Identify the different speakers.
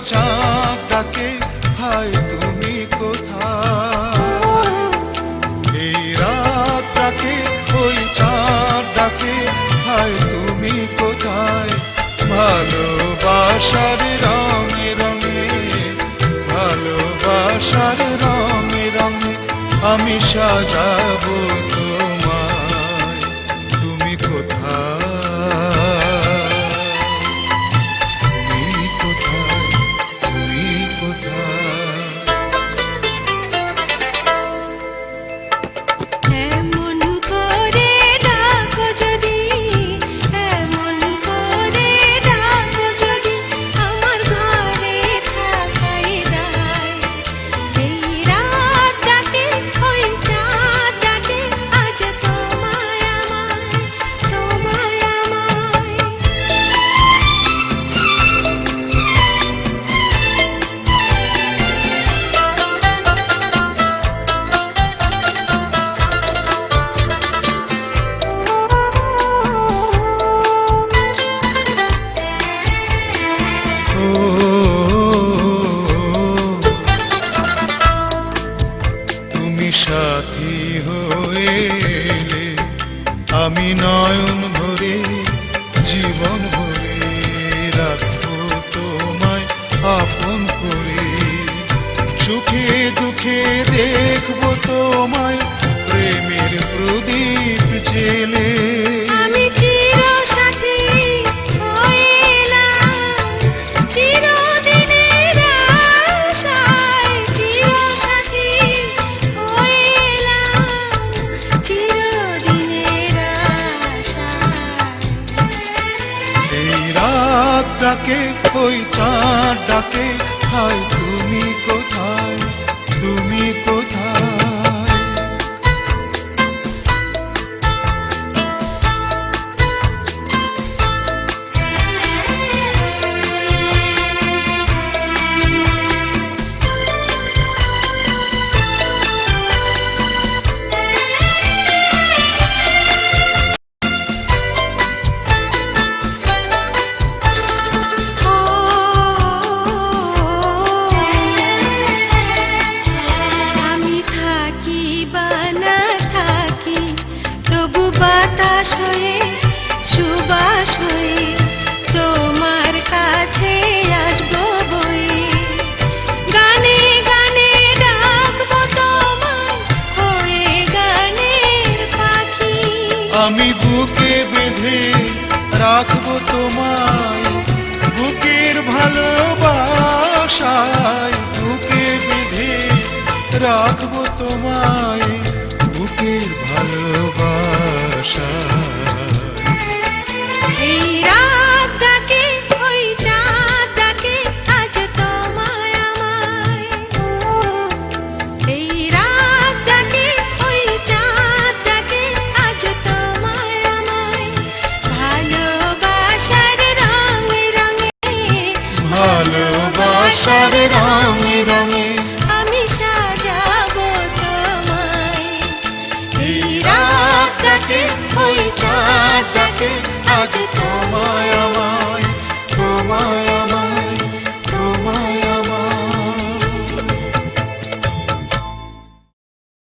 Speaker 1: চাঁদ ডাকে হায় তুমি কোথায়? এই রাত ডাকে ওই চাঁদ ডাকে হায় তুমি কোথায়? ভালোবাসার রঙে রঙে, ভালোবাসার রঙে রঙে আমি সাজাবো তোমায়। তুমি কোথায়? সাথী হয়ে এলে আমি নয়ন ভরে জীবন ভরে রাখবো তোমায় আপন করে। সুখে দুঃখে দেখবো তোমায় প্রেমের প্রদীপ জেলে।
Speaker 2: আমি চির সাথী হয়ে এলাম চিরদিনের আশায়, চির সাথী হয়ে এলাম চিরদিনের আশায়।
Speaker 1: এই রাত ডাকে ওই চাঁদ ডাকে হায় তুমি কোথায়? তুমি কোথায়?
Speaker 2: বাতাস হয়ে সুবাস হয়ে তোমার কাছে আসবো বয়ে। গানে গানে ডাকবো তোমায় হয়ে গানের পাখি।
Speaker 1: আমি বুকে বেঁধে রাখবো তোমায় বুকের ভালোবাসায়। বুকে বেঁধে রাখবো তোমায় বুকের ভালোবাসায়।
Speaker 2: এই রাত ডাকে ওই চাঁদ ডাকে আজ তোমায় আমায়। এই রাত ডাকে ওই চাঁদ ডাকে আজ তোমায় আমায়। ভালোবাসার রঙে রঙে,
Speaker 1: ভালোবাসার রঙে রঙে
Speaker 2: আমি সাজাবো তোমায়।
Speaker 1: এই রাত ডাকে ওই চাঁদ